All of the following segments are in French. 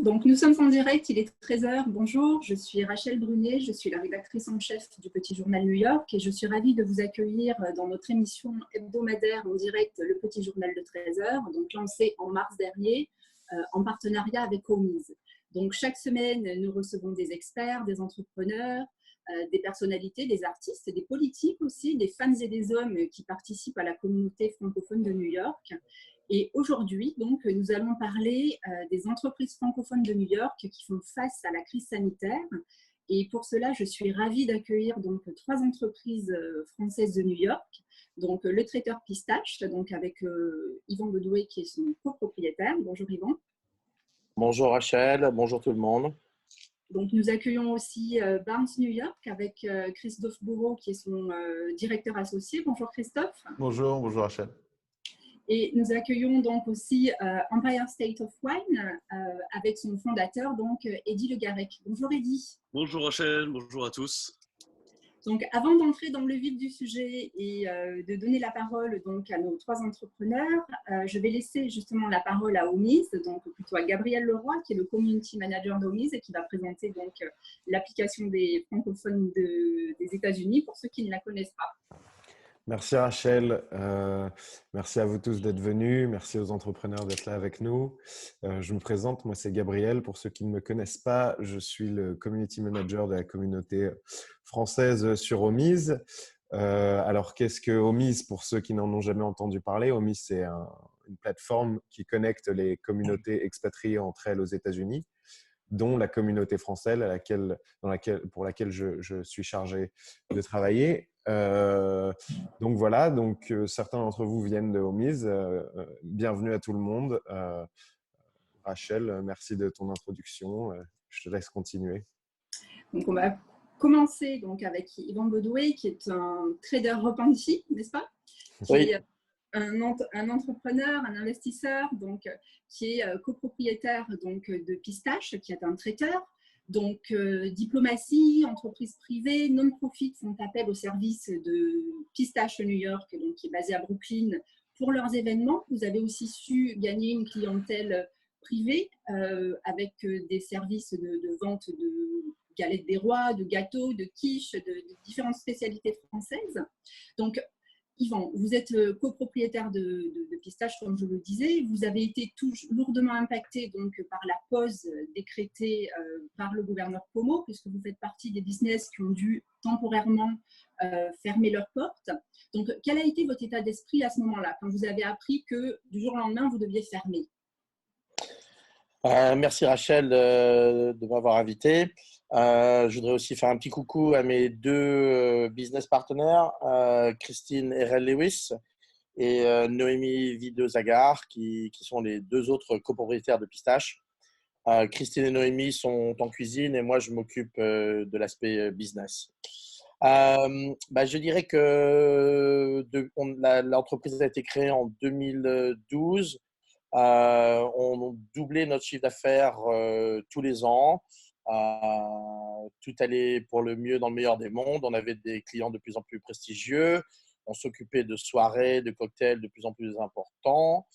Donc, nous sommes en direct, il est 13 heures. Bonjour, je suis Rachel Brunet, je suis la rédactrice en chef du Petit Journal New York et je suis ravie de vous accueillir dans notre émission hebdomadaire en direct, le Petit Journal de 13 heures, donc lancé en mars dernier en partenariat avec OMIS. Donc, chaque semaine, nous recevons des experts, des entrepreneurs, des personnalités, des artistes, des politiques aussi, des femmes et des hommes qui participent à la communauté francophone de New York. Et aujourd'hui, donc, nous allons parler des entreprises francophones de New York qui font face à la crise sanitaire. Et pour cela, je suis ravie d'accueillir donc 3 entreprises françaises de New York. Donc, le traiteur Pistache, donc avec Yvan Bedoué qui est son copropriétaire. Bonjour Yvan. Bonjour Rachel, bonjour tout le monde. Donc, nous accueillons aussi Barnes New York avec Christophe Bourreau qui est son directeur associé. Bonjour Christophe. Bonjour Rachel. Et nous accueillons donc aussi Empire State of Wine avec son fondateur, donc Eddy Le Garec. Bonjour Eddy. Bonjour Rachel, bonjour à tous. Donc, avant d'entrer dans le vif du sujet et de donner la parole donc, à nos 3 entrepreneurs, je vais laisser justement la parole à OMIS, donc plutôt à Gabriel Leroy, qui est le Community Manager d'OMIS et qui va présenter donc l'application des francophones des États-Unis pour ceux qui ne la connaissent pas. Merci Rachel, merci à vous tous d'être venus, merci aux entrepreneurs d'être là avec nous. Je me présente, moi c'est Gabriel, pour ceux qui ne me connaissent pas, je suis le Community Manager de la communauté française sur OMIS. Alors qu'est-ce que OMIS pour ceux qui n'en ont jamais entendu parler? OMIS c'est une plateforme qui connecte les communautés expatriées entre elles aux États-Unis, dont la communauté française pour laquelle je suis chargé de travailler. Donc voilà, certains d'entre vous viennent de OMIS. Bienvenue à tout le monde. Rachel, merci de ton introduction. Je te laisse continuer. Donc on va commencer donc avec Yvan Bedoué, qui est un trader repenti, n'est-ce pas? Oui. Un entrepreneur, un investisseur, donc, qui est copropriétaire donc, de Pistache, qui est un traiteur. Donc, diplomatie, entreprise privée, non-profit font appel au service de Pistache New York, donc, qui est basé à Brooklyn, pour leurs événements. Vous avez aussi su gagner une clientèle privée avec des services de vente de galettes des rois, de gâteaux, de quiches, de différentes spécialités françaises. Donc, Yvan, vous êtes copropriétaire de Pistache, comme je le disais. Vous avez été lourdement impacté donc, par la pause décrétée par le gouverneur Cuomo, puisque vous faites partie des business qui ont dû temporairement fermer leurs portes. Donc, quel a été votre état d'esprit à ce moment-là, quand vous avez appris que du jour au lendemain, vous deviez fermer? Merci Rachel de m'avoir invité. Je voudrais aussi faire un petit coucou à mes 2 business partenaires, Christine Erel-Lewis et Noémie Videzagar, qui sont les 2 autres copropriétaires de Pistache. Christine et Noémie sont en cuisine et moi, je m'occupe de l'aspect business. Je dirais que l'entreprise a été créée en 2012. On doublait notre chiffre d'affaires tous les ans. Tout allait pour le mieux dans le meilleur des mondes. On avait des clients de plus en plus prestigieux. On s'occupait de soirées, de cocktails de plus en plus importants.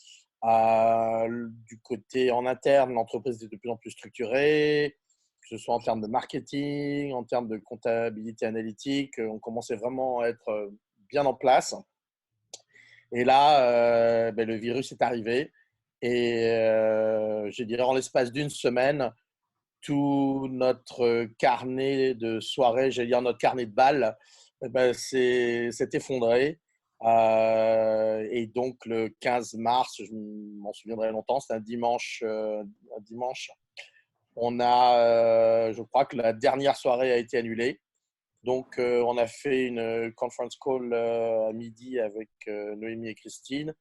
Du côté en interne, l'entreprise est de plus en plus structurée, que ce soit en termes de marketing, en termes de comptabilité analytique. On commençait vraiment à être bien en place. Et là, le virus est arrivé. Et je dirais en l'espace d'une semaine, tout notre carnet de soirée, j'allais dire notre carnet de balles, s'est effondré. Et donc, le 15 mars, je m'en souviendrai longtemps, c'est un dimanche. Je crois que la dernière soirée a été annulée. Donc, on a fait une conference call à midi avec Noémie et Christine.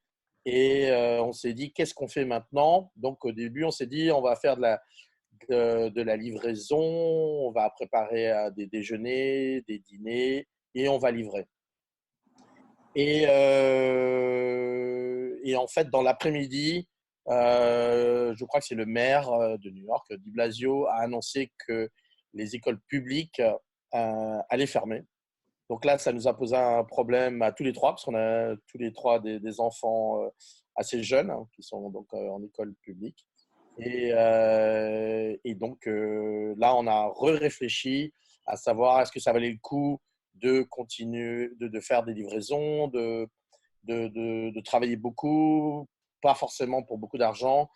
Et on s'est dit, qu'est-ce qu'on fait maintenant? Donc, au début, on s'est dit, on va faire de la livraison, on va préparer des déjeuners, des dîners et on va livrer. Et en fait, dans l'après-midi, je crois que c'est le maire de New York, de Blasio, a annoncé que les écoles publiques allaient fermer. Donc là, ça nous a posé un problème à tous les 3, parce qu'on a tous les 3 des enfants assez jeunes qui sont donc en école publique. Et Et donc là, on a réfléchi à savoir est-ce que ça valait le coup de continuer de faire des livraisons, de travailler beaucoup, pas forcément pour beaucoup d'argent,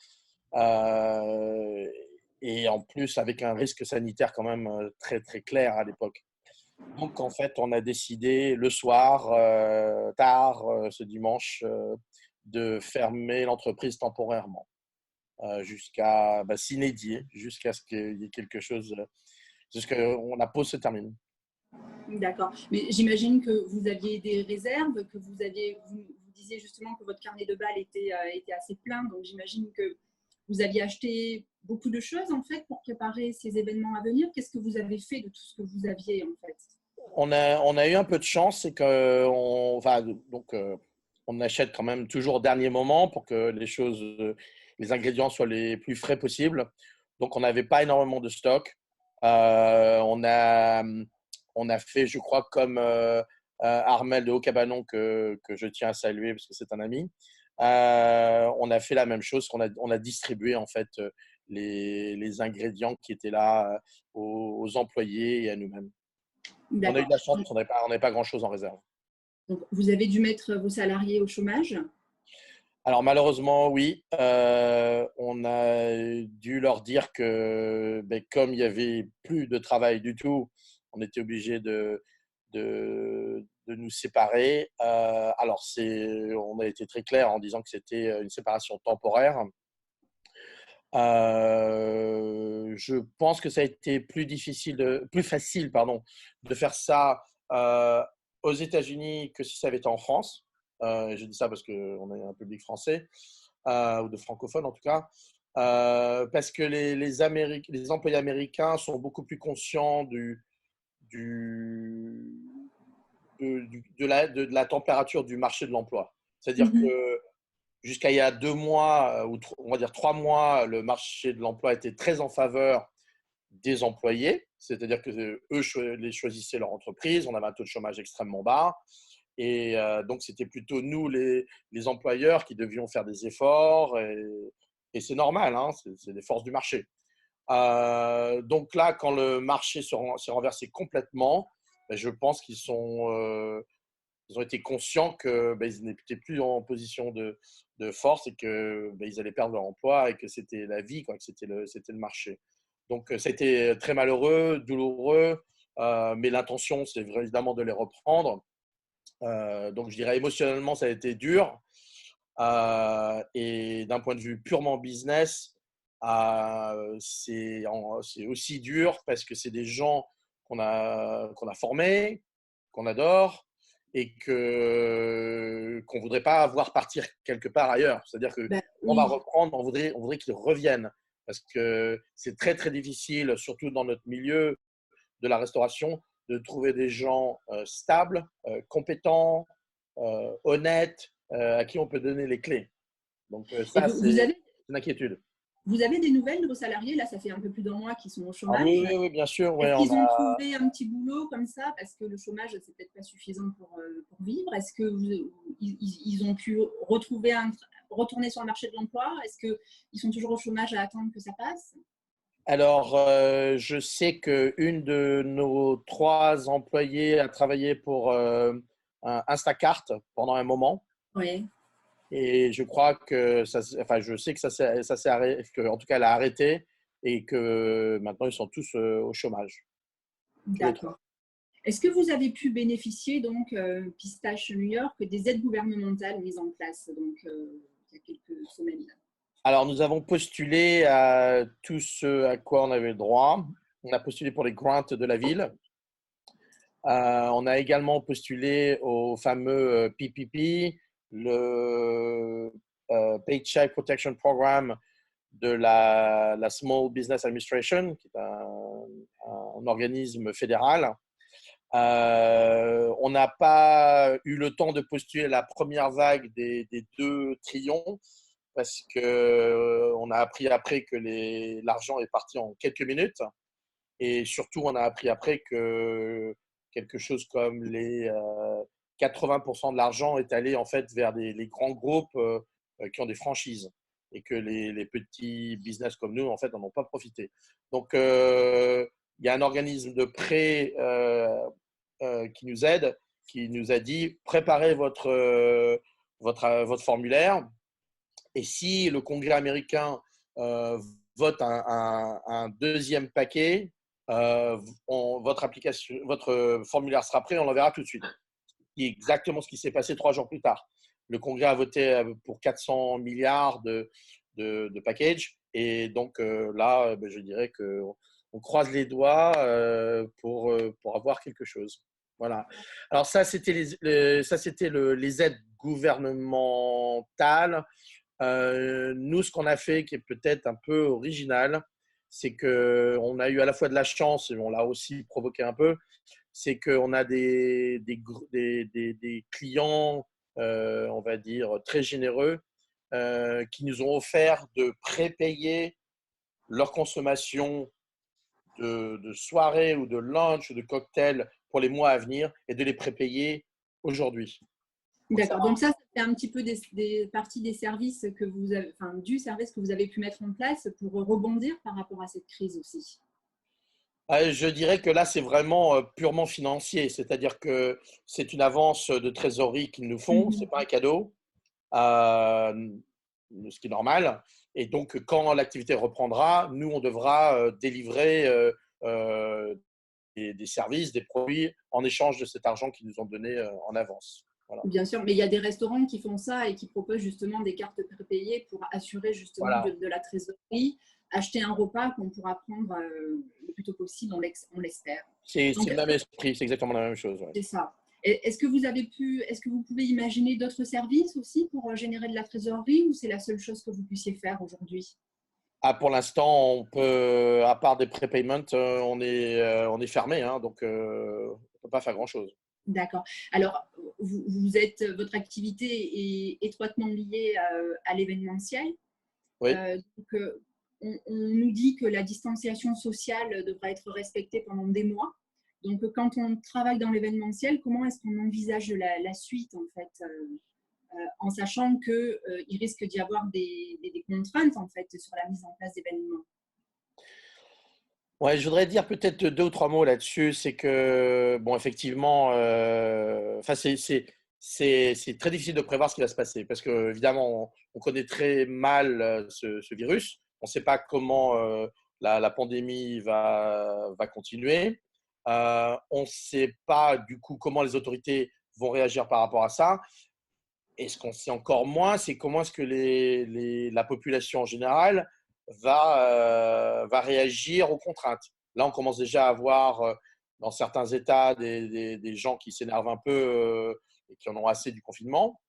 et en plus avec un risque sanitaire quand même très très clair à l'époque. Donc en fait, on a décidé le soir, tard, ce dimanche, de fermer l'entreprise temporairement jusqu'à s'inédier, jusqu'à ce qu'il y ait quelque chose, jusqu'à la pause se termine. D'accord. Mais j'imagine que vous aviez des réserves, que vous disiez justement que votre carnet de balles était assez plein. Donc, j'imagine que vous aviez acheté beaucoup de choses, en fait, pour préparer ces événements à venir. Qu'est-ce que vous avez fait de tout ce que vous aviez, en fait? On a eu un peu de chance, c'est qu'on on achète quand même toujours au dernier moment pour que les ingrédients soient les plus frais possibles. Donc, on n'avait pas énormément de stock. On a fait, je crois, comme Armel de Haut-Cabanon, que je tiens à saluer parce que c'est un ami. On a fait la même chose, on a distribué en fait les ingrédients qui étaient là aux employés et à nous-mêmes. On a eu de la chance, on n'avait pas grand-chose en réserve. Donc, vous avez dû mettre vos salariés au chômage? Alors malheureusement, oui. On a dû leur dire que comme il n'y avait plus de travail du tout, on était obligé de nous séparer. Alors on a été très clair en disant que c'était une séparation temporaire. Je pense que ça a été plus facile, de faire ça aux États-Unis que si ça avait été en France. Je dis ça parce qu'on est un public français, ou de francophones en tout cas, parce que les employés américains sont beaucoup plus conscients de la température du marché de l'emploi. C'est-à-dire que jusqu'à il y a 2 mois, ou on va dire 3 mois, le marché de l'emploi était très en faveur des employés, c'est-à-dire que eux les choisissaient leur entreprise, on avait un taux de chômage extrêmement bas, et donc c'était plutôt nous, les employeurs, qui devions faire des efforts, et c'est normal, hein, c'est les forces du marché. Donc là, quand le marché s'est renversé complètement, je pense qu'ils ont été conscients qu'ils n'étaient plus en position de force et qu'ils allaient perdre leur emploi et que c'était la vie, quoi, que c'était le marché. Donc, ça a été très malheureux, douloureux, mais l'intention, c'est évidemment de les reprendre. Donc, je dirais émotionnellement, ça a été dur. Et d'un point de vue purement business, c'est aussi dur parce que c'est des gens qu'on a formés, qu'on adore, et qu'on ne voudrait pas voir partir quelque part ailleurs. C'est-à-dire qu'on va reprendre, on voudrait qu'ils reviennent, parce que c'est très, très difficile, surtout dans notre milieu de la restauration, de trouver des gens stables, compétents, honnêtes, à qui on peut donner les clés. Donc ça, c'est une inquiétude. Vous avez des nouvelles de vos salariés? Là, ça fait un peu plus d'un mois qu'ils sont au chômage. Oui, bien sûr. Est-ce qu'ils ont trouvé un petit boulot comme ça? Parce que le chômage, c'est peut-être pas suffisant pour vivre. Est-ce qu'ils ont pu retourner sur le marché de l'emploi? Est-ce qu'ils sont toujours au chômage à attendre que ça passe? Alors, je sais qu'une de nos 3 employés a travaillé pour Instacart pendant un moment. Oui. Et je crois que je sais que ça s'est arrêté, en tout cas, elle a arrêté, et que maintenant ils sont tous au chômage. D'accord. Est-ce que vous avez pu bénéficier, donc, Pistache New York, des aides gouvernementales mises en place il y a quelques semaines? Alors, nous avons postulé à tout ce à quoi on avait le droit. On a postulé pour les grants de la ville. On a également postulé au fameux PPP, le Paycheck Protection Program de la Small Business Administration, qui est un organisme fédéral. On n'a pas eu le temps de postuler la première vague des 2 trillions, parce qu'on a appris après que l'argent est parti en quelques minutes. Et surtout, on a appris après que quelque chose comme les 80% de l'argent est allé en fait vers les grands groupes qui ont des franchises. et que les petits business comme nous, en fait, n'en ont pas profité. Donc, il y a un organisme de prêt qui nous aide, qui nous a dit préparez votre formulaire et si le Congrès américain vote un deuxième paquet, votre formulaire sera prêt, on l'enverra tout de suite. C'est exactement ce qui s'est passé 3 jours plus tard. Le Congrès a voté pour 400 milliards de packages et donc là, je dirais qu'on croise les doigts pour avoir quelque chose. Voilà. Alors ça, c'était les aides gouvernementales. Nous, ce qu'on a fait, qui est peut-être un peu original, c'est qu'on a eu à la fois de la chance et on l'a aussi provoqué un peu, c'est qu'on a des clients, on va dire, très généreux qui nous ont offert de prépayer leur consommation de soirée ou de lunch ou de cocktail pour les mois à venir et de les prépayer aujourd'hui. D'accord. Donc ça fait un petit peu des parties des services que vous avez, enfin, du service que vous avez pu mettre en place pour rebondir par rapport à cette crise aussi. Je dirais que là, c'est vraiment purement financier, c'est-à-dire que c'est une avance de trésorerie qu'ils nous font, ce n'est pas un cadeau, ce qui est normal. Et donc, quand l'activité reprendra, nous, on devra délivrer des services, des produits en échange de cet argent qu'ils nous ont donné en avance. Voilà. Bien sûr, mais il y a des restaurants qui font ça et qui proposent justement des cartes prépayées pour assurer justement Voilà. de la trésorerie, acheter un repas qu'on pourra prendre le plus tôt possible, on l'espère. C'est le même esprit, c'est exactement la même chose. Ouais. C'est ça. Est-ce que vous pouvez imaginer d'autres services aussi pour générer de la trésorerie ou c'est la seule chose que vous puissiez faire aujourd'hui? Pour l'instant, on peut, à part des prepayments, on est fermé, hein, donc on ne peut pas faire grand-chose. D'accord. Alors, votre activité est étroitement liée à l'événementiel. Oui. Donc, on nous dit que la distanciation sociale devra être respectée pendant des mois. Donc, quand on travaille dans l'événementiel, comment est-ce qu'on envisage la suite, en fait, en sachant qu'il risque d'y avoir des contraintes, en fait, sur la mise en place d'événements? Ouais, je voudrais dire peut-être 2 ou 3 mots là-dessus. C'est que, bon, effectivement, c'est très difficile de prévoir ce qui va se passer parce que, évidemment, on connaît très mal ce virus. On ne sait pas comment la pandémie va continuer. On ne sait pas, du coup, comment les autorités vont réagir par rapport à ça. Et ce qu'on sait encore moins, c'est comment est-ce que la population en général va réagir aux contraintes. Là, on commence déjà à voir dans certains États des gens qui s'énervent un peu et qui en ont assez du confinement.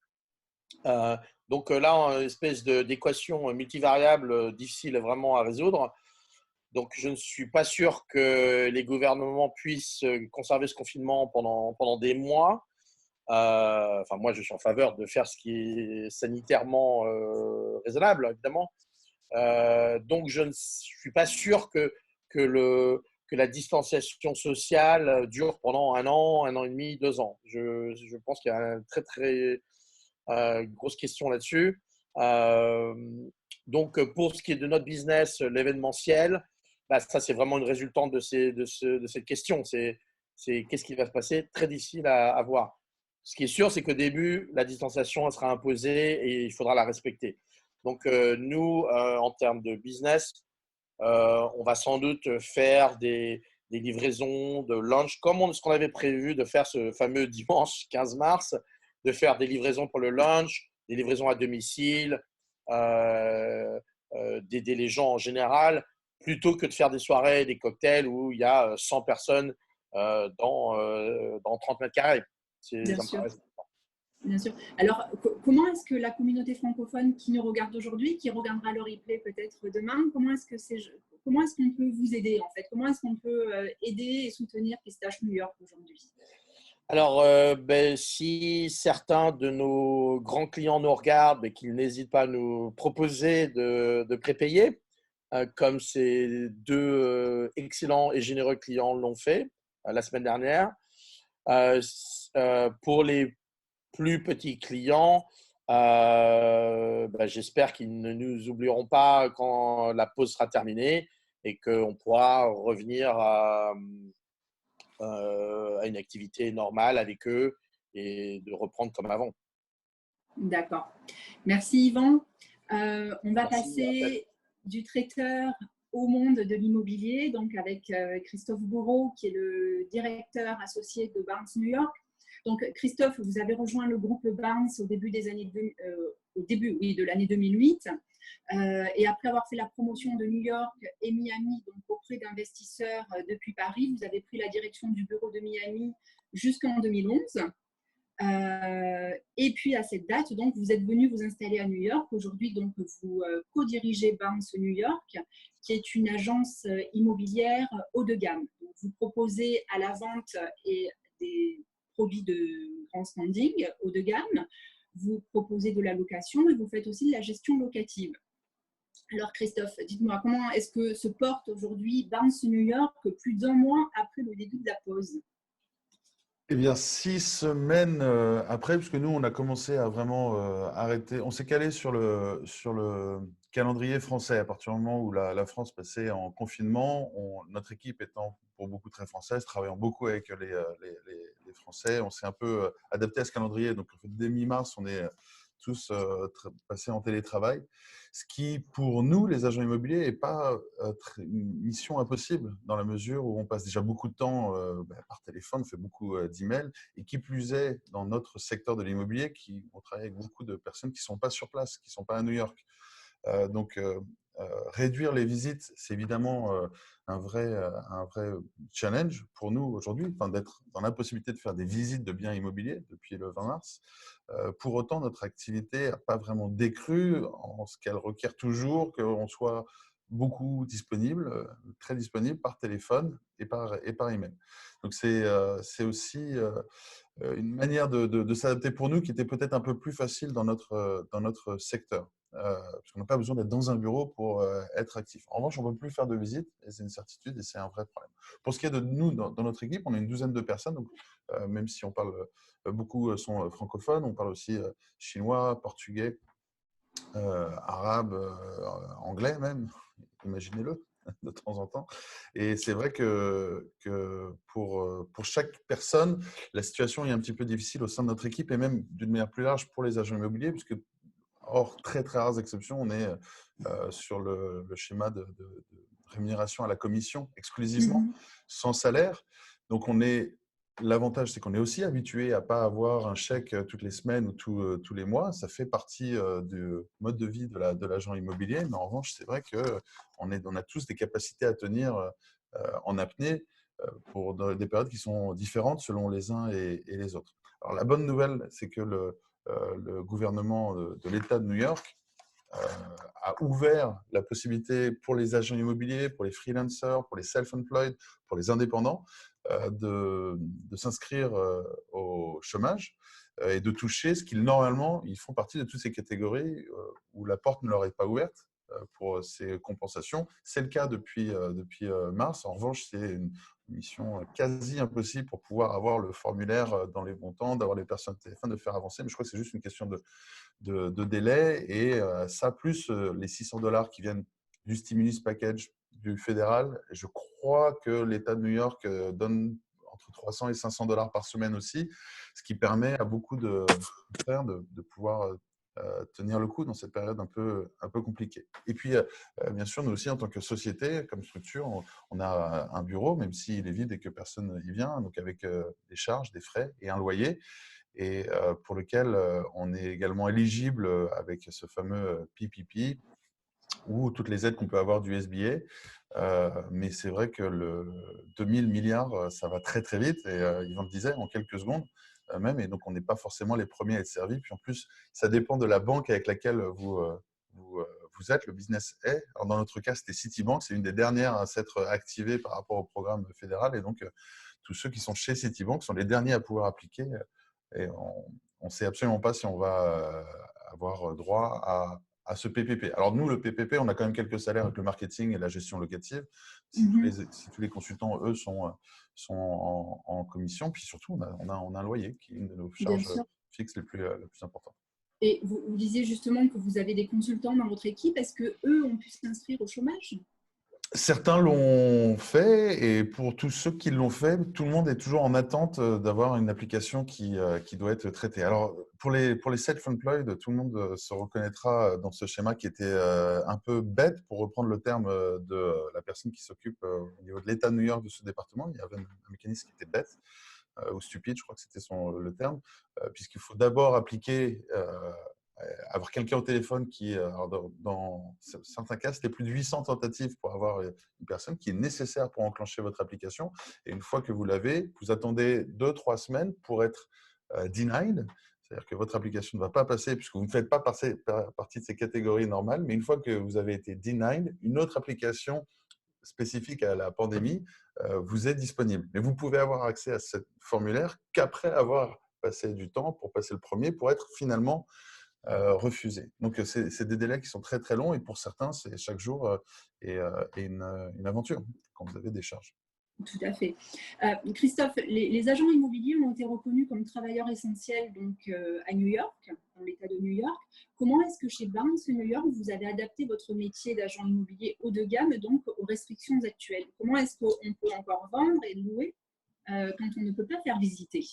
Donc là, une espèce d'équation multivariable difficile vraiment à résoudre. Donc, je ne suis pas sûr que les gouvernements puissent conserver ce confinement pendant des mois. Enfin, moi, je suis en faveur de faire ce qui est sanitairement raisonnable, évidemment. Donc, je ne suis pas sûr que la distanciation sociale dure pendant 1 an et demi, 2 ans. Je pense qu'il y a une très, très grosse question là-dessus. Donc, pour ce qui est de notre business, l'événementiel, ça, c'est vraiment une résultante de cette question. C'est qu'est-ce qui va se passer? Très difficile à voir. Ce qui est sûr, c'est qu'au début, la distanciation elle sera imposée et il faudra la respecter. Donc, nous, en termes de business, on va sans doute faire des livraisons de lunch, comme ce qu'on avait prévu de faire ce fameux dimanche 15 mars, de faire des livraisons pour le lunch, des livraisons à domicile, d'aider les gens en général, plutôt que de faire des soirées, des cocktails où il y a 100 personnes dans 30 mètres carrés. Bien sûr. Bien sûr. Alors, comment est-ce que la communauté francophone qui nous regarde aujourd'hui, qui regardera le replay peut-être demain, comment est-ce qu'on peut vous aider en fait? Comment est-ce qu'on peut aider et soutenir Pistache New York aujourd'hui? Alors, si certains de nos grands clients nous regardent, qu'ils n'hésitent pas à nous proposer de prépayer, comme ces 2 excellents et généreux clients l'ont fait la semaine dernière. Pour les plus petits clients, J'espère qu'ils ne nous oublieront pas quand la pause sera terminée et qu'on pourra revenir à une activité normale avec eux et de reprendre comme avant. D'accord. Merci Yvan. On va Merci, passer du traiteur au monde de l'immobilier, donc avec Christophe Bourreau, qui est le directeur associé de Barnes New York. Donc Christophe, vous avez rejoint le groupe Barnes au début de l'année 2008. Et après avoir fait la promotion de New York et Miami, donc auprès d'investisseurs depuis Paris, vous avez pris la direction du bureau de Miami jusqu'en 2011. Et puis à cette date, donc, vous êtes venu vous installer à New York. Aujourd'hui, donc, vous co-dirigez Barnes New York, qui est une agence immobilière haut de gamme. Donc, vous proposez à la vente et des produits de grand standing haut de gamme. Vous proposez de la location et vous faites aussi de la gestion locative. Alors Christophe, dites-moi, comment est-ce que se porte aujourd'hui Barnes New York plus d'1 mois après le début de la pause? Eh bien, 6 semaines après, puisque nous, on a commencé à vraiment arrêter. On s'est calé sur le calendrier français. À partir du moment où la France passait en confinement, notre équipe étant pour beaucoup très française, travaillant beaucoup avec les Français, on s'est un peu adapté à ce calendrier. Donc, en fait, dès mi-mars, on est tous passés en télétravail. Ce qui, pour nous, les agents immobiliers, n'est pas une mission impossible dans la mesure où on passe déjà beaucoup de temps par téléphone, on fait beaucoup d'emails et qui plus est, dans notre secteur de l'immobilier, on travaille avec beaucoup de personnes qui ne sont pas sur place, qui ne sont pas à New York. Donc, réduire les visites, c'est évidemment un vrai challenge pour nous aujourd'hui, d'être dans l'impossibilité de faire des visites de biens immobiliers depuis le 20 mars. Pour autant, notre activité n'a pas vraiment décru en ce qu'elle requiert toujours qu'on soit beaucoup disponible, très disponible par téléphone et par email. Donc, c'est aussi une manière de s'adapter pour nous qui était peut-être un peu plus facile dans notre secteur. Parce qu'on n'a pas besoin d'être dans un bureau pour être actif. En revanche, on ne peut plus faire de visites et c'est une certitude et c'est un vrai problème. Pour ce qui est de nous, dans notre équipe, on est une douzaine de personnes. Donc, même si on parle, beaucoup sont francophones, on parle aussi chinois, portugais, arabe, anglais même, imaginez-le, de temps en temps. Et c'est vrai que pour chaque personne, la situation est un petit peu difficile au sein de notre équipe et même d'une manière plus large pour les agents immobiliers, puisque hors très très rares exceptions, on est sur le schéma de rémunération à la commission exclusivement, sans salaire. Donc l'avantage, c'est qu'on est aussi habitué à ne pas avoir un chèque toutes les semaines ou tous les mois. Ça fait partie du mode de vie de l'agent immobilier. Mais en revanche, c'est vrai qu'on a tous des capacités à tenir en apnée pour des périodes qui sont différentes selon les uns et les autres. Alors, la bonne nouvelle, c'est que le gouvernement de l'État de New York a ouvert la possibilité pour les agents immobiliers, pour les freelancers, pour les self-employed, pour les indépendants, de s'inscrire au chômage et de toucher ce qu'ils normalement, ils font partie de toutes ces catégories où la porte ne leur est pas ouverte pour ces compensations. C'est le cas depuis mars. En revanche, c'est une mission quasi impossible pour pouvoir avoir le formulaire dans les bons temps, d'avoir les personnes au téléphone, de faire avancer. Mais je crois que c'est juste une question de délai. Et ça, plus les $600 qui viennent du stimulus package du fédéral. Je crois que l'État de New York donne entre 300 et 500 $ par semaine aussi, ce qui permet à beaucoup de frères de pouvoir tenir le coup dans cette période un peu compliquée. Et puis, bien sûr, nous aussi, en tant que société, comme structure, on a un bureau, même s'il est vide et que personne y vient, donc avec des charges, des frais et un loyer, et pour lequel on est également éligible avec ce fameux PPP, ou toutes les aides qu'on peut avoir du SBA. Mais c'est vrai que le 2000 milliards, ça va très très vite, et Yvan le disait, en quelques secondes même, et donc on n'est pas forcément les premiers à être servis. Puis en plus, ça dépend de la banque avec laquelle vous êtes, le business est. Alors dans notre cas, c'était Citibank, c'est une des dernières à s'être activée par rapport au programme fédéral, et donc tous ceux qui sont chez Citibank sont les derniers à pouvoir appliquer, et on ne sait absolument pas si on va avoir droit à ce PPP. Alors nous, le PPP, on a quand même quelques salaires avec le marketing et la gestion locative. Si tous les consultants, eux, sont en commission, puis surtout, on a un loyer qui est une de nos charges fixes les plus importantes. Et vous disiez justement que vous avez des consultants dans votre équipe. Est-ce qu'eux ont pu s'inscrire au chômage? Certains l'ont fait et pour tous ceux qui l'ont fait, tout le monde est toujours en attente d'avoir une application qui doit être traitée. Alors, pour les self-employed, tout le monde se reconnaîtra dans ce schéma qui était un peu bête, pour reprendre le terme de la personne qui s'occupe au niveau de l'État de New York de ce département. Il y avait un mécanisme qui était bête ou stupide, je crois que c'était le terme, puisqu'il faut d'abord appliquer avoir quelqu'un au téléphone qui, alors dans certains cas, c'était plus de 800 tentatives pour avoir une personne qui est nécessaire pour enclencher votre application. Et une fois que vous l'avez, vous attendez 2-3 semaines pour être denied. C'est-à-dire que votre application ne va pas passer puisque vous ne faites pas partie de ces catégories normales. Mais une fois que vous avez été denied, une autre application spécifique à la pandémie vous est disponible. Mais vous pouvez avoir accès à ce formulaire qu'après avoir passé du temps pour passer le premier, pour être finalement refusé. Donc, c'est des délais qui sont très, très longs et pour certains, c'est chaque jour et une aventure quand vous avez des charges. Tout à fait. Christophe, les agents immobiliers ont été reconnus comme travailleurs essentiels donc, à New York, dans l'État de New York. Comment est-ce que chez Barnes New York, vous avez adapté votre métier d'agent immobilier haut de gamme donc, aux restrictions actuelles? Comment est-ce qu'on peut encore vendre et louer quand on ne peut pas faire visiter?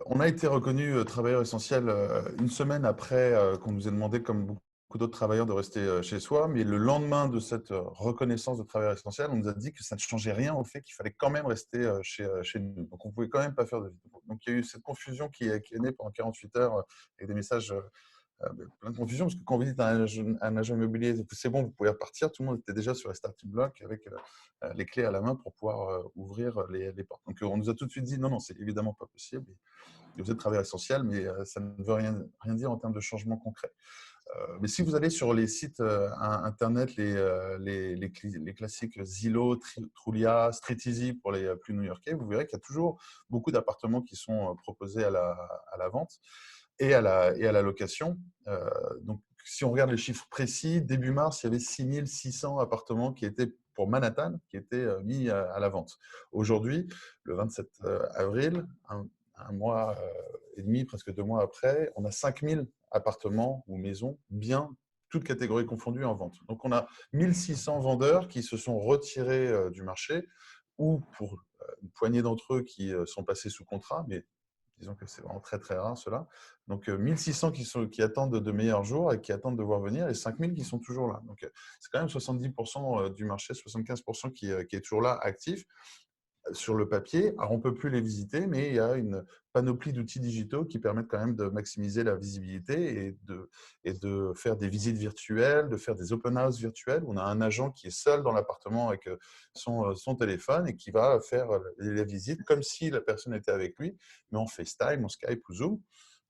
On a été reconnu travailleur essentiel une semaine après qu'on nous ait demandé, comme beaucoup d'autres travailleurs, de rester chez soi. Mais le lendemain de cette reconnaissance de travailleur essentiel, on nous a dit que ça ne changeait rien au fait qu'il fallait quand même rester chez nous. Donc, on ne pouvait quand même pas faire de visite. Donc, il y a eu cette confusion qui est née pendant 48 heures avec des messages plein de confusion, parce que quand vous dites à un agent immobilier, c'est bon, vous pouvez repartir, tout le monde était déjà sur les starting blocks avec les clés à la main pour pouvoir ouvrir les portes. Donc, on nous a tout de suite dit, non, c'est évidemment pas possible. Vous êtes travailleur essentiel, mais ça ne veut rien dire en termes de changement concret. Mais si vous allez sur les sites Internet, les classiques Zillow, Trulia, StreetEasy pour les plus new-yorkais, vous verrez qu'il y a toujours beaucoup d'appartements qui sont proposés à la vente et à la location. Donc, si on regarde les chiffres précis, début mars, il y avait 6600 appartements qui étaient pour Manhattan, qui étaient mis à la vente. Aujourd'hui, le 27 avril, un mois et demi, presque 2 mois après, on a 5000 appartements ou maisons, bien toutes catégories confondues, en vente. Donc, on a 1600 vendeurs qui se sont retirés du marché, ou pour une poignée d'entre eux qui sont passés sous contrat, mais disons que c'est vraiment très, très rare, cela. Donc, 1600 qui attendent de meilleurs jours et qui attendent de voir venir, et 5000 qui sont toujours là. Donc, c'est quand même 70% du marché, 75% qui est toujours là, actif sur le papier. Alors, on ne peut plus les visiter, mais il y a une panoplie d'outils digitaux qui permettent quand même de maximiser la visibilité et de faire des visites virtuelles, de faire des open house virtuels. On a un agent qui est seul dans l'appartement avec son téléphone et qui va faire les visites comme si la personne était avec lui, mais en FaceTime, en Skype ou Zoom.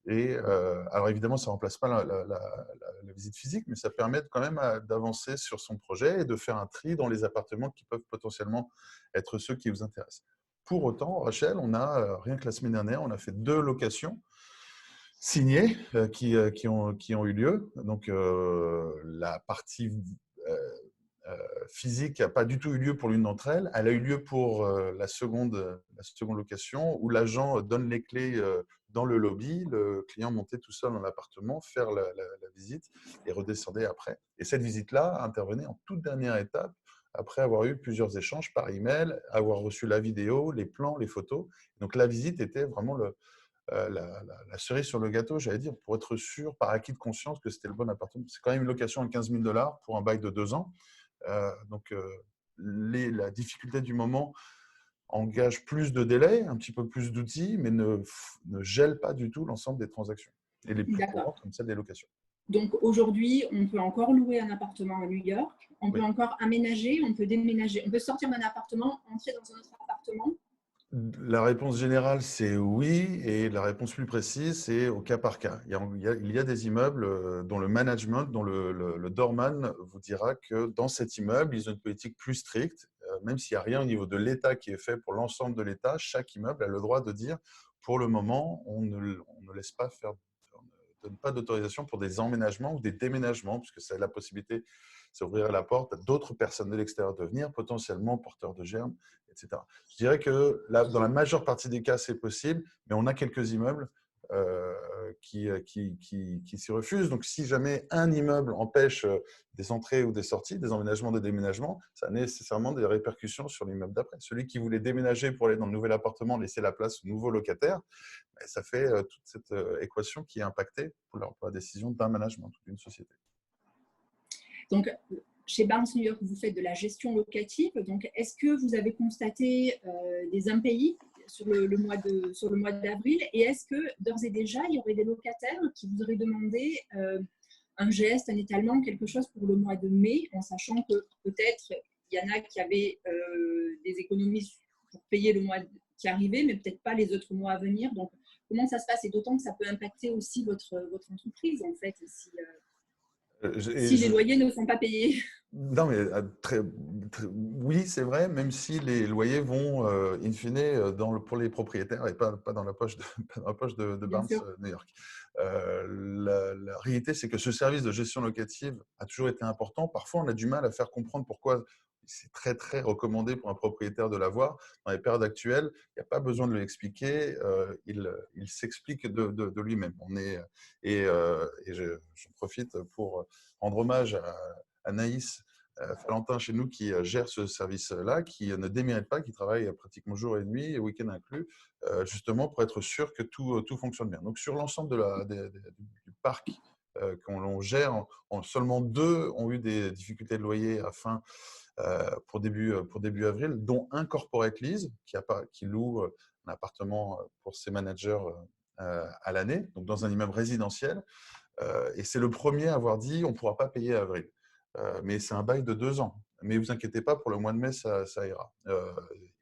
Et alors évidemment, ça ne remplace pas la visite physique, mais ça permet quand même d'avancer sur son projet et de faire un tri dans les appartements qui peuvent potentiellement être ceux qui vous intéressent. Pour autant, Rachel, on a, rien que la semaine dernière, on a fait 2 locations signées qui ont eu lieu. Donc, la partie physique n'a pas du tout eu lieu pour l'une d'entre elles. Elle a eu lieu pour la seconde location, où l'agent donne les clés dans le lobby, le client montait tout seul dans l'appartement, faire la visite et redescendait après. Et cette visite-là intervenait en toute dernière étape, après avoir eu plusieurs échanges par email, avoir reçu la vidéo, les plans, les photos. Donc, la visite était vraiment la cerise sur le gâteau, j'allais dire, pour être sûr, par acquis de conscience, que c'était le bon appartement. C'est quand même une location à 15 000 $ pour un bail de 2 ans. Donc, la difficulté du moment engage plus de délais, un petit peu plus d'outils, mais ne gèle pas du tout l'ensemble des transactions. Et les plus courantes, comme celle des locations. Donc aujourd'hui, on peut encore louer un appartement à New York, on peut encore aménager, on peut déménager, on peut sortir d'un appartement, entrer dans un autre appartement. La réponse générale, c'est oui, et la réponse plus précise, c'est au cas par cas. Il y a des immeubles dont le management, dont le doorman vous dira que dans cet immeuble, ils ont une politique plus stricte, même s'il n'y a rien au niveau de l'État qui est fait pour l'ensemble de l'État. Chaque immeuble a le droit de dire, pour le moment, on ne laisse pas faire, on ne donne pas d'autorisation pour des emménagements ou des déménagements, puisque c'est la possibilité, c'est ouvrir la porte à d'autres personnes de l'extérieur de venir, potentiellement porteurs de germes, etc. Je dirais que là, dans la majeure partie des cas, c'est possible, mais on a quelques immeubles qui s'y refusent. Donc, si jamais un immeuble empêche des entrées ou des sorties, des emménagements, des déménagements, ça a nécessairement des répercussions sur l'immeuble d'après. Celui qui voulait déménager pour aller dans le nouvel appartement, laisser la place au nouveau locataire, ça fait toute cette équation qui est impactée pour la décision d'un management d'une société. Donc, chez Barnes New York, vous faites de la gestion locative. Donc, est-ce que vous avez constaté des impayés sur le mois d'avril? Et est-ce que, d'ores et déjà, il y aurait des locataires qui vous auraient demandé un geste, un étalement, quelque chose pour le mois de mai, en sachant que peut-être il y en a qui avaient des économies pour payer le mois qui arrivait, mais peut-être pas les autres mois à venir. Donc, comment ça se passe? Et d'autant que ça peut impacter aussi votre entreprise, en fait, si les loyers ne sont pas payés. Non, mais oui, c'est vrai, même si les loyers vont, in fine, pour les propriétaires et pas dans la poche de Barnes New York. La réalité, c'est que ce service de gestion locative a toujours été important. Parfois, on a du mal à faire comprendre pourquoi c'est très, très recommandé pour un propriétaire de l'avoir. Dans les périodes actuelles, il n'y a pas besoin de l'expliquer. Il s'explique de lui-même. J'en profite pour rendre hommage à Anaïs Valentin chez nous qui gère ce service-là, qui ne démérite pas, qui travaille pratiquement jour et nuit, week-end inclus, justement pour être sûr que tout fonctionne bien. Donc sur l'ensemble du parc qu'on gère, seulement 2 ont eu des difficultés de loyer pour début avril, dont un corporate lease qui loue un appartement pour ses managers à l'année, donc dans un immeuble résidentiel. Et c'est le premier à avoir dit on ne pourra pas payer avril. Mais c'est un bail de 2 ans. Mais ne vous inquiétez pas, pour le mois de mai, ça ira.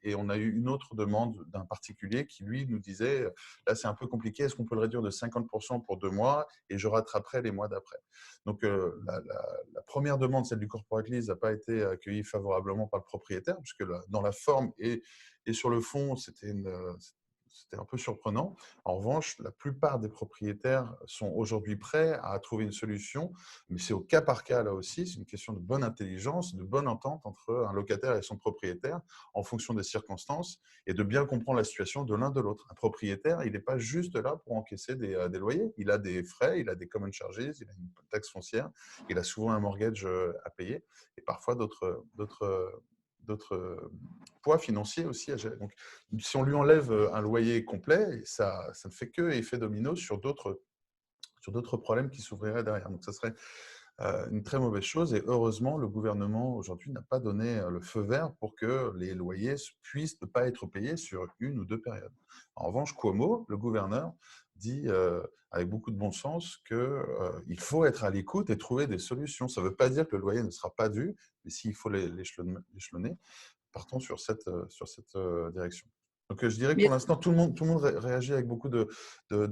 Et on a eu une autre demande d'un particulier qui, lui, nous disait là, c'est un peu compliqué, est-ce qu'on peut le réduire de 50% pour 2 mois et je rattraperai les mois d'après. Donc, la première demande, celle du corporate lease, n'a pas été accueillie favorablement par le propriétaire, puisque dans la forme et sur le fond, c'était un peu surprenant. En revanche, la plupart des propriétaires sont aujourd'hui prêts à trouver une solution, mais c'est au cas par cas là aussi. C'est une question de bonne intelligence, de bonne entente entre un locataire et son propriétaire en fonction des circonstances et de bien comprendre la situation de l'un de l'autre. Un propriétaire, il n'est pas juste là pour encaisser des loyers. Il a des frais, il a des common charges, il a une taxe foncière, il a souvent un mortgage à payer et parfois d'autres poids financiers aussi à gérer. Donc, si on lui enlève un loyer complet, ça ne fait que effet domino sur d'autres problèmes qui s'ouvriraient derrière. Donc, ça serait une très mauvaise chose. Et heureusement, le gouvernement aujourd'hui n'a pas donné le feu vert pour que les loyers puissent ne pas être payés sur 1 ou 2 périodes. En revanche, Cuomo, le gouverneur, dit avec beaucoup de bon sens qu'il faut être à l'écoute et trouver des solutions. Ça ne veut pas dire que le loyer ne sera pas dû, mais s'il faut l'échelonner, partons sur cette direction. Donc, je dirais que pour l'instant, tout le monde réagit avec beaucoup de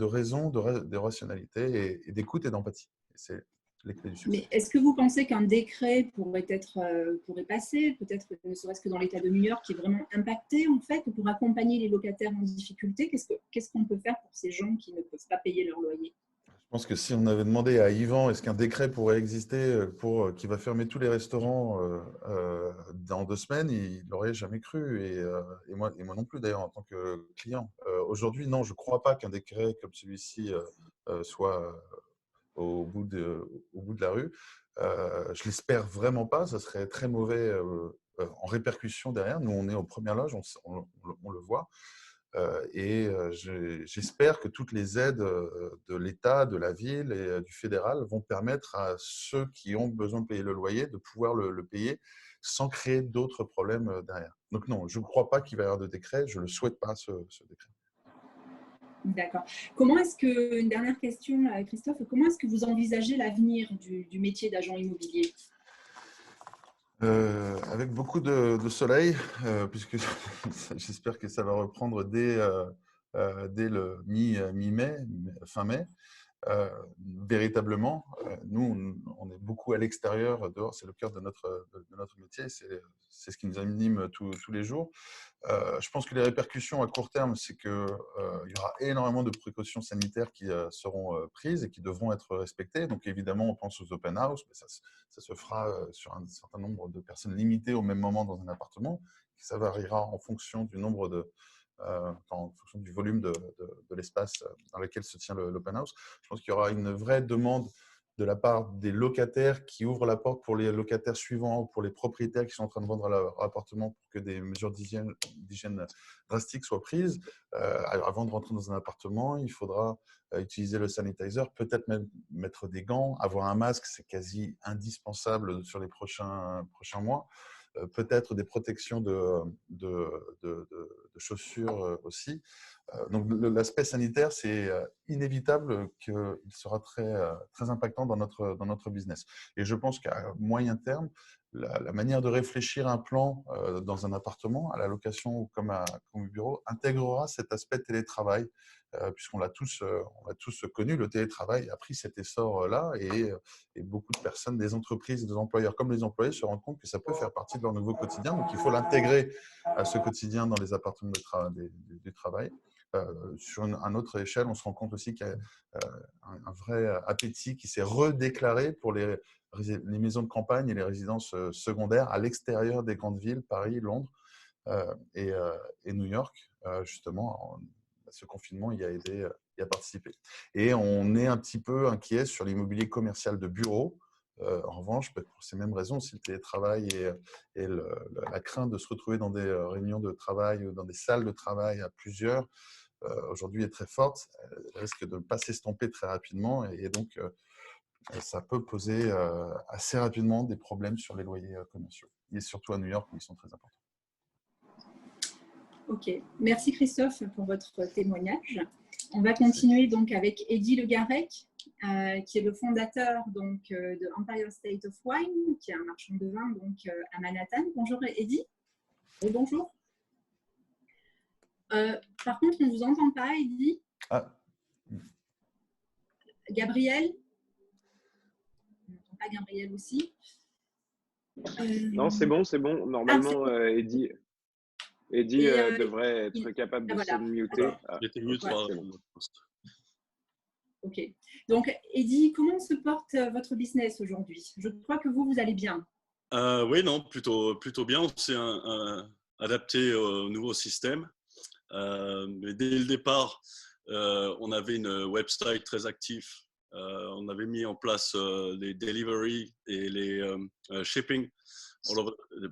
raison, de rationalité et d'écoute et d'empathie. C'est les clés du succès. Mais est-ce que vous pensez qu'un décret pourrait passer, peut-être ne serait-ce que dans l'État de New York, qui est vraiment impacté, en fait, pour accompagner les locataires en difficulté? Qu'est-ce qu'on peut faire pour ces gens qui ne peuvent pas payer leur loyer? Je pense que si on avait demandé à Yvan est-ce qu'un décret pourrait exister qui va fermer tous les restaurants dans 2 semaines, il n'aurait jamais cru. Et moi non plus, d'ailleurs, en tant que client. Aujourd'hui, non, je ne crois pas qu'un décret comme celui-ci soit au bout de la rue. Je l'espère vraiment pas. Ça serait très mauvais en répercussion derrière. Nous, on est aux premières loges, on le voit. J'espère que toutes les aides de l'État, de la ville et du fédéral vont permettre à ceux qui ont besoin de payer le loyer de pouvoir le payer sans créer d'autres problèmes derrière. Donc non, je ne crois pas qu'il va y avoir de décret. Je ne le souhaite pas, ce décret. D'accord. Une dernière question, Christophe, comment est-ce que vous envisagez l'avenir du métier d'agent immobilier? Avec beaucoup de soleil, puisque j'espère que ça va reprendre dès le mi-mai, fin mai. Véritablement, nous, on est beaucoup à l'extérieur, dehors, c'est le cœur de notre métier, c'est ce qui nous anime tous les jours. Je pense que les répercussions à court terme, c'est qu'il y aura énormément de précautions sanitaires qui seront prises et qui devront être respectées. Donc évidemment, on pense aux open house, mais ça se fera sur un certain nombre de personnes limitées au même moment dans un appartement. Ça variera en fonction du nombre en fonction du volume de l'espace dans lequel se tient l'open house. Je pense qu'il y aura une vraie demande de la part des locataires qui ouvrent la porte pour les locataires suivants, pour les propriétaires qui sont en train de vendre leur appartement pour que des mesures d'hygiène drastiques soient prises. Avant de rentrer dans un appartement, il faudra utiliser le sanitizer, peut-être même mettre des gants, avoir un masque, c'est quasi indispensable sur les prochains mois. Peut-être des protections de chaussures aussi. Donc, l'aspect sanitaire, c'est inévitable qu'il sera très impactant dans notre business. Et je pense qu'à moyen terme, la manière de réfléchir un plan dans un appartement, à la location ou comme au bureau, intégrera cet aspect télétravail, puisqu'on l'a tous connu. Le télétravail a pris cet essor-là et beaucoup de personnes, des entreprises, des employeurs comme les employés se rendent compte que ça peut faire partie de leur nouveau quotidien. Donc, il faut l'intégrer à ce quotidien dans les appartements du travail. Sur une autre échelle, on se rend compte aussi qu'il y a un vrai appétit qui s'est redéclaré pour les maisons de campagne et les résidences secondaires à l'extérieur des grandes villes, Paris, Londres et New York. Justement, ce confinement y a aidé, y a participé. Et on est un petit peu inquiet sur l'immobilier commercial de bureau. En revanche, pour ces mêmes raisons, si le télétravail et la crainte de se retrouver dans des réunions de travail ou dans des salles de travail à plusieurs, aujourd'hui est très forte, elle risque de ne pas s'estomper très rapidement et donc ça peut poser assez rapidement des problèmes sur les loyers commerciaux. Et surtout à New York où ils sont très importants. Ok, merci Christophe pour votre témoignage. On va continuer donc avec Eddy Le Garec, qui est le fondateur donc, de Empire State of Wine, qui est un marchand de vin donc, à Manhattan. Bonjour Eddy. Et bonjour. Par contre, on ne vous entend pas, Eddy. Ah. Gabriel. On n'entend pas Gabriel aussi. Non, c'est bon. Normalement, Eddy devrait être capable de se muter. Il était mute par Ok. Donc, Eddy, comment se porte votre business aujourd'hui? Je crois que vous allez bien. Oui, non, plutôt bien. On s'est adapté au nouveau système. Mais dès le départ, on avait une website très active. On avait mis en place les delivery et les shipping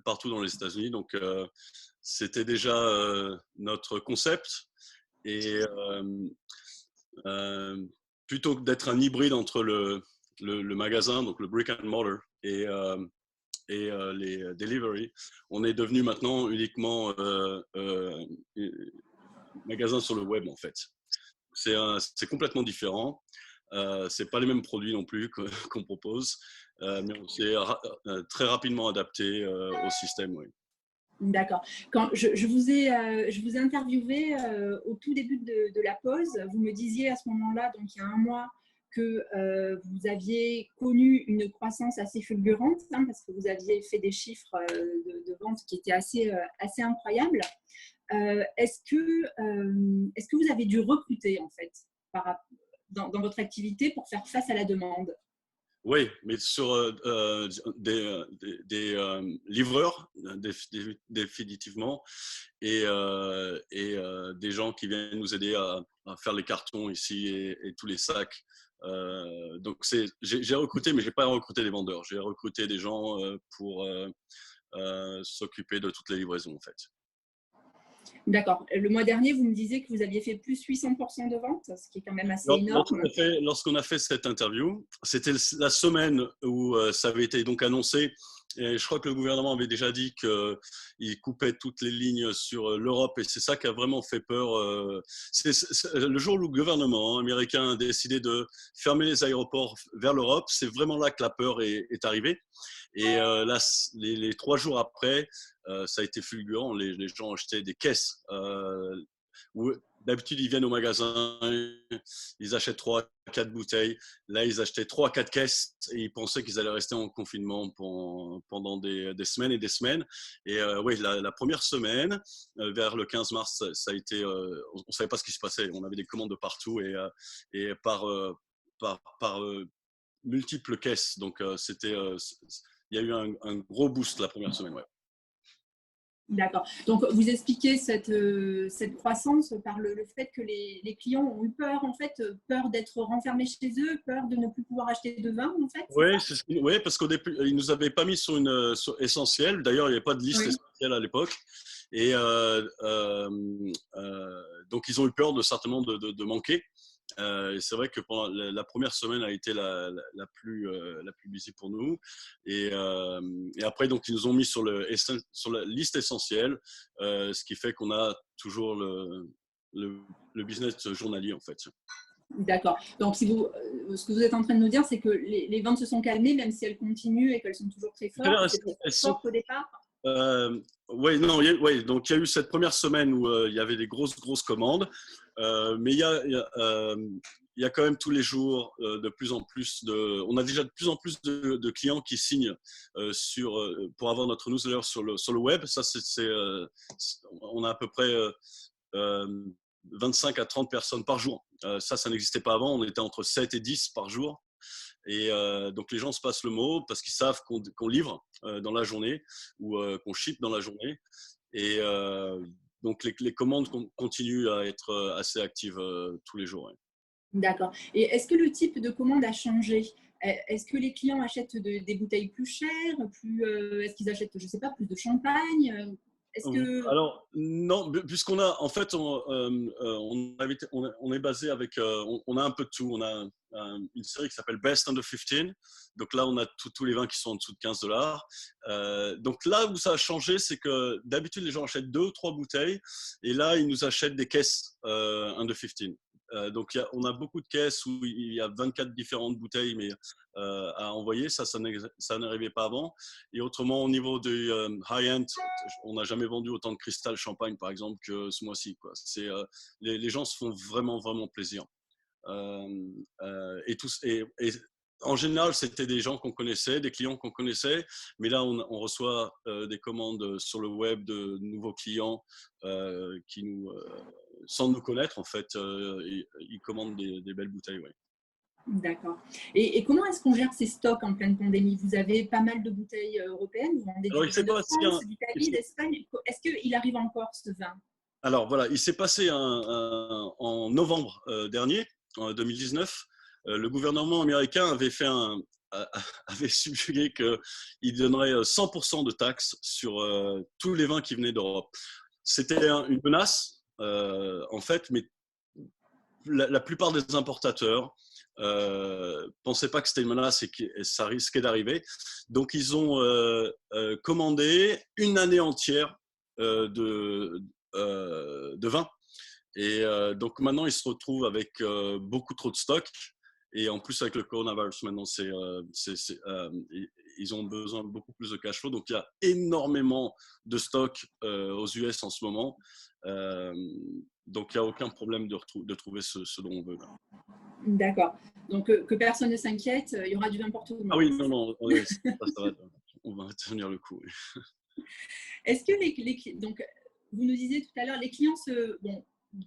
partout dans les États-Unis. Donc, c'était déjà notre concept. Et plutôt que d'être un hybride entre le magasin, donc le brick and mortar, et les delivery, on est devenu maintenant uniquement magasin sur le web en fait. C'est complètement différent. C'est pas les mêmes produits non plus qu'on propose, mais on s'est très rapidement adapté au système. Oui. D'accord. Quand je vous ai interviewé au tout début de la pause, vous me disiez à ce moment-là, donc il y a un mois, que vous aviez connu une croissance assez fulgurante, parce que vous aviez fait des chiffres de vente qui étaient assez incroyables. Est-ce que vous avez dû recruter en fait dans votre activité pour faire face à la demande? Oui, mais sur des livreurs, définitivement, et des gens qui viennent nous aider à faire les cartons ici et tous les sacs. Donc, j'ai recruté, mais je n'ai pas recruté des vendeurs. J'ai recruté des gens pour s'occuper de toutes les livraisons, en fait. D'accord. Le mois dernier, vous me disiez que vous aviez fait plus 800% de ventes, ce qui est quand même assez énorme. Lorsqu'on a fait cette interview, c'était la semaine où ça avait été donc annoncé. Et je crois que le gouvernement avait déjà dit qu'il coupait toutes les lignes sur l'Europe et c'est ça qui a vraiment fait peur. C'est le jour où le gouvernement américain a décidé de fermer les aéroports vers l'Europe, c'est vraiment là que la peur est arrivée. Et là, les 3 jours après, ça a été fulgurant. Les gens achetaient des caisses. D'habitude, ils viennent au magasin, ils achètent 3-4 bouteilles. Là, ils achetaient 3-4 caisses et ils pensaient qu'ils allaient rester en confinement pendant des semaines et des semaines. Et oui, la première semaine, vers le 15 mars, ça a été, on ne savait pas ce qui se passait. On avait des commandes de partout et par multiples caisses. Donc, il y a eu un gros boost la première semaine. Ouais. D'accord. Donc, vous expliquez cette croissance par le fait que les clients ont eu peur, en fait, peur d'être renfermés chez eux, peur de ne plus pouvoir acheter de vin, en fait, Oui, c'est ça? ouais, parce qu'au début, ils ne nous avaient pas mis sur essentiel. D'ailleurs, il n'y avait pas de liste Oui. essentielle à l'époque. Et donc, ils ont eu peur certainement de manquer. Et c'est vrai que pendant la première semaine a été la plus busy pour nous. Et après, donc, ils nous ont mis sur la liste essentielle, ce qui fait qu'on a toujours le business journalier, en fait. D'accord. Donc, ce que vous êtes en train de nous dire, c'est que les ventes se sont calmées, même si elles continuent et qu'elles sont toujours très fortes. C'était très fort au départ. Oui, non, donc il y a eu cette première semaine où il y avait des grosses commandes, mais il y a quand même tous les jours de plus en plus on a déjà de plus en plus de clients qui signent pour avoir notre newsletter sur le web. Ça, on a à peu près 25 à 30 personnes par jour. Ça n'existait pas avant. On était entre 7 et 10 par jour. Et donc les gens se passent le mot parce qu'ils savent qu'on livre dans la journée ou qu'on ship dans la journée. Et donc les commandes continuent à être assez actives tous les jours. Ouais. D'accord. Et est-ce que le type de commande a changé? Est-ce que les clients achètent des bouteilles plus chères, est-ce qu'ils achètent, je ne sais pas, plus de champagne? Est-ce que… Alors non, puisqu'on a en fait on est basé avec on a un peu de tout. On a une série qui s'appelle Best Under 15. Donc là on a tous les vins qui sont en dessous de $15. Donc là où ça a changé, c'est que d'habitude les gens achètent 2 ou 3 bouteilles et là ils nous achètent des caisses Under 15. Donc on a beaucoup de caisses où il y a 24 différentes bouteilles mais à envoyer. Ça n'arrivait pas avant. Et autrement, au niveau du high-end, on n'a jamais vendu autant de cristal champagne, par exemple, que ce mois-ci. Les gens se font vraiment plaisir. Et en général, c'était des gens qu'on connaissait, des clients qu'on connaissait. Mais là, on reçoit des commandes sur le web de nouveaux clients qui sans nous connaître, en fait, ils commandent des belles bouteilles. Ouais. D'accord. Et comment est-ce qu'on gère ces stocks en pleine pandémie? Vous avez pas mal de bouteilles européennes, vous vendez du Alors, vin de France, d'Italie, d'Espagne. Est-ce qu'il arrive encore ce vin? Alors voilà, il s'est passé en novembre dernier, en 2019, le gouvernement américain avait subjugué qu'il donnerait 100% de taxes sur tous les vins qui venaient d'Europe. C'était une menace, en fait, mais la plupart des importateurs pensaient pas que c'était une menace et que ça risquait d'arriver. Donc ils ont commandé une année entière de vin. Et donc maintenant, ils se retrouvent avec beaucoup trop de stock. Et en plus, avec le coronavirus, maintenant, ils ont besoin de beaucoup plus de cash flow. Donc, il y a énormément de stock aux US en ce moment. Donc, il n'y a aucun problème de trouver ce dont on veut. D'accord. Donc, que personne ne s'inquiète, il y aura du vin pour tout le monde. Ah oui, non, on va tenir le coup. Est-ce que donc, vous nous disiez tout à l'heure, les clients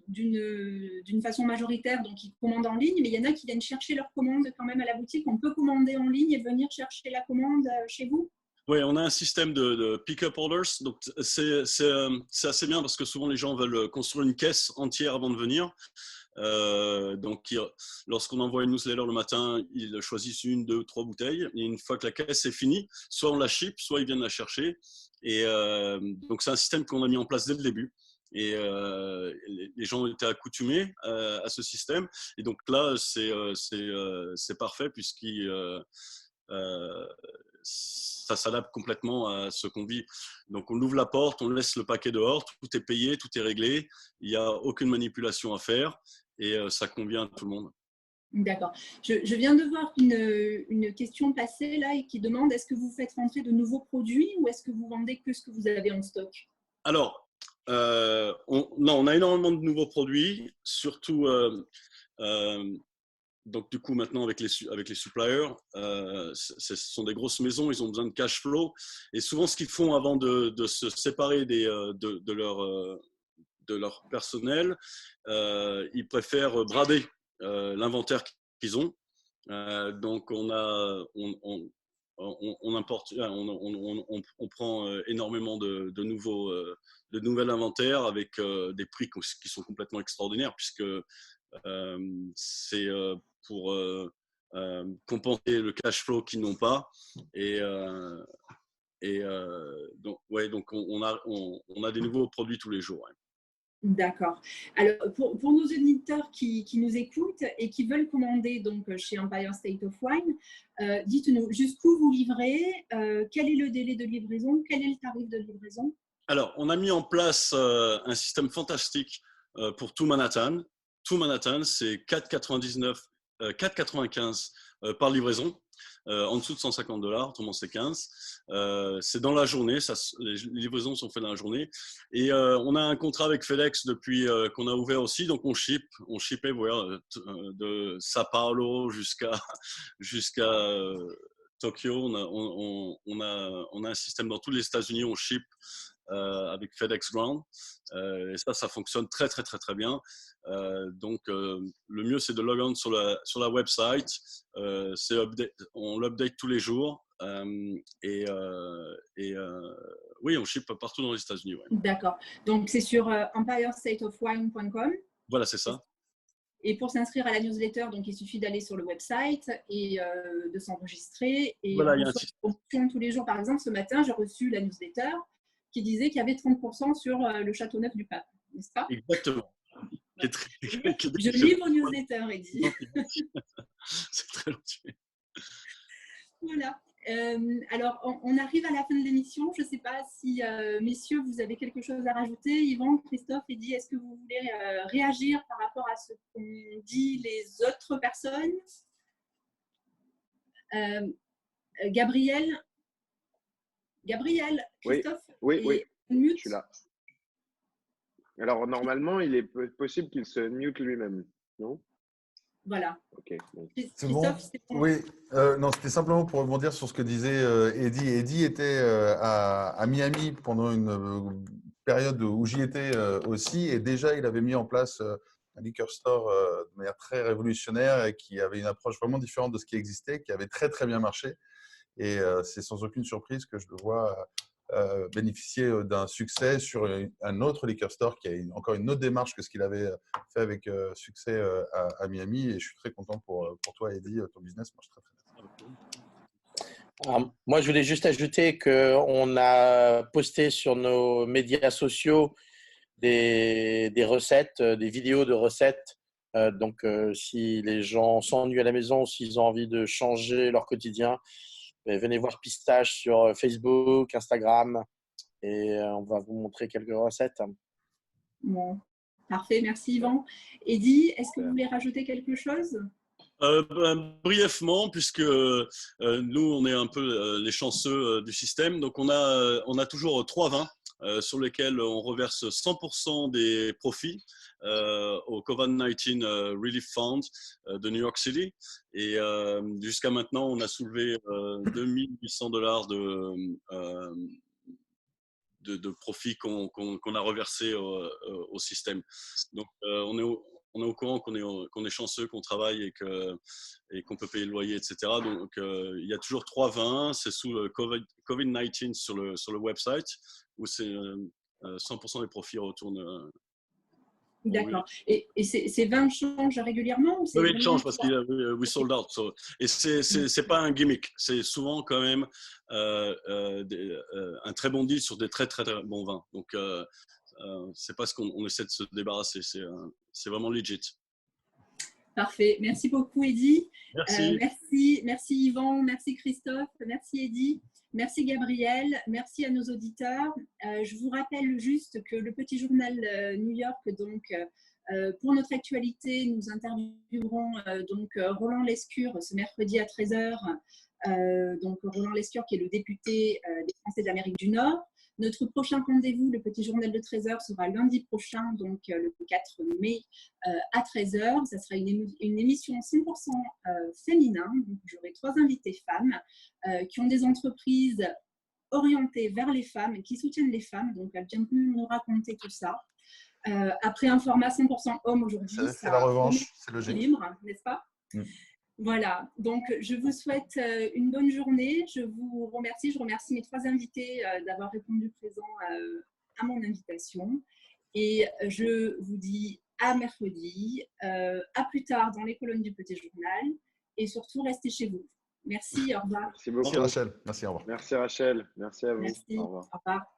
d'une façon majoritaire, donc ils commandent en ligne, mais il y en a qui viennent chercher leur commande quand même à la boutique. On peut commander en ligne et venir chercher la commande chez vous? Oui, on a un système de pick-up orders. Donc, c'est assez bien parce que souvent les gens veulent construire une caisse entière avant de venir. Donc, lorsqu'on envoie une newsletter le matin, ils choisissent 1, 2, 3 bouteilles. Et une fois que la caisse est finie, soit on la ship, soit ils viennent la chercher. Et donc, c'est un système qu'on a mis en place dès le début. Et les gens étaient accoutumés à ce système. Et donc là, c'est parfait puisqu'il ça s'adapte complètement à ce qu'on vit. Donc, on ouvre la porte, on laisse le paquet dehors, tout est payé, tout est réglé. Il n'y a aucune manipulation à faire et ça convient à tout le monde. D'accord. Je viens de voir une question passée là et qui demande est-ce que vous faites rentrer de nouveaux produits ou est-ce que vous vendez que ce que vous avez en stock? Alors, on a énormément de nouveaux produits, surtout donc du coup maintenant avec les suppliers, ce sont des grosses maisons, ils ont besoin de cash flow et souvent ce qu'ils font avant de se séparer de leur personnel, ils préfèrent brader l'inventaire qu'ils ont. Donc on on importe, on prend énormément de nouvel inventaire avec des prix qui sont complètement extraordinaires, puisque c'est pour compenser le cash flow qu'ils n'ont pas. Donc on a des nouveaux produits tous les jours. Ouais. D'accord. Alors, pour nos auditeurs qui nous écoutent et qui veulent commander donc, chez Empire State of Wine, dites-nous jusqu'où vous livrez, quel est le délai de livraison, quel est le tarif de livraison? Alors, on a mis en place un système fantastique pour tout Manhattan. Tout Manhattan, c'est 4,95 par livraison. En dessous de $150, autrement c'est 15. C'est dans la journée, les livraisons sont faites dans la journée. Et on a un contrat avec FedEx depuis qu'on a ouvert aussi, donc on shippait de Sao Paulo jusqu'à Tokyo. On a un système dans tous les États-Unis, on ship avec FedEx Ground. Et ça fonctionne très, très, très, très bien. Donc, le mieux, c'est de log on sur la website. On l'update tous les jours. Oui, on ship partout dans les États-Unis. Ouais. D'accord. Donc, c'est sur empirestateofwine.com. Voilà, c'est ça. Et pour s'inscrire à la newsletter, donc il suffit d'aller sur le website et de s'enregistrer. Et voilà, on reçoit des promotions tous les jours. Par exemple, ce matin, j'ai reçu la newsletter qui disait qu'il y avait 30% sur le Château Neuf du Pape, n'est-ce pas? Exactement. Je lis vos newsletters, Eddy. C'est très gentil. Voilà. Alors, on arrive à la fin de l'émission. Je ne sais pas si, messieurs, vous avez quelque chose à rajouter. Yvan, Christophe, Eddy, est-ce que vous voulez réagir par rapport à ce qu'ont dit les autres personnes? Gabriel, Christophe? Oui, mute. je suis là. Alors, normalement, il est possible qu'il se mute lui-même, non? Voilà. Ok. Bon. C'est bon. Oui, non, c'était simplement pour rebondir sur ce que disait Eddy. Eddy était à Miami pendant une période où j'y étais aussi, et déjà il avait mis en place un liquor store de manière très révolutionnaire et qui avait une approche vraiment différente de ce qui existait, qui avait très très bien marché. Et c'est sans aucune surprise que je le vois bénéficier d'un succès sur un autre liquor store qui a encore une autre démarche que ce qu'il avait fait avec succès à Miami. Et je suis très content pour toi, Eddy. Ton business marche très bien. Alors, moi, je voulais juste ajouter qu'on a posté sur nos médias sociaux des recettes, des vidéos de recettes. Donc, si les gens s'ennuient à la maison, s'ils ont envie de changer leur quotidien, venez voir Pistache sur Facebook, Instagram, et on va vous montrer quelques recettes. Bon, parfait, merci Yvan. Eddy, est-ce que vous voulez rajouter quelque chose? Brièvement, puisque nous, on est un peu les chanceux du système. Donc, on a toujours 3 vins sur lesquels on reverse 100% des profits au COVID-19 Relief Fund de New York City. Et jusqu'à maintenant, on a soulevé $2 800 de profits qu'on a reversés au système. Donc, on est au courant qu'on est chanceux, qu'on travaille et qu'on peut payer le loyer, etc. Donc, il y a toujours 3 vins. C'est sous le COVID-19 sur le website où c'est 100% des profits retournent. D'accord. Et ces vins changent régulièrement? Oui, ils changent parce qu'il y a we sold out. Et c'est pas un gimmick. C'est souvent quand même un très bon deal sur des très, très, très bons vins. Donc, c'est pas ce qu'on essaie de se débarrasser. C'est vraiment legit. Parfait. Merci beaucoup, Eddy. Merci. Merci Yvan, merci Christophe, merci Eddy, merci Gabriel, merci à nos auditeurs. Je vous rappelle juste que le Petit Journal New York, donc, pour notre actualité, nous interviewerons donc Roland Lescure ce mercredi à 13h. Donc Roland Lescure qui est le député des Français d'Amérique du Nord. Notre prochain rendez-vous, le Petit Journal de 13h, sera lundi prochain, donc le 4 mai à 13h. Ça sera une émission 100% féminin. J'aurai 3 invités femmes qui ont des entreprises orientées vers les femmes, qui soutiennent les femmes. Donc, elles viendront nous raconter tout ça. Après un format 100% homme aujourd'hui, c'est la revanche, c'est logique. Libre, n'est-ce pas? Voilà, donc je vous souhaite une bonne journée. Je vous remercie. Je remercie mes 3 invités d'avoir répondu présent à mon invitation. Et je vous dis à mercredi, à plus tard dans les colonnes du Petit Journal. Et surtout, restez chez vous. Merci, au revoir. Merci beaucoup. Merci Rachel. Merci, au revoir. Merci Rachel. Merci à vous. Merci, Au revoir. au revoir.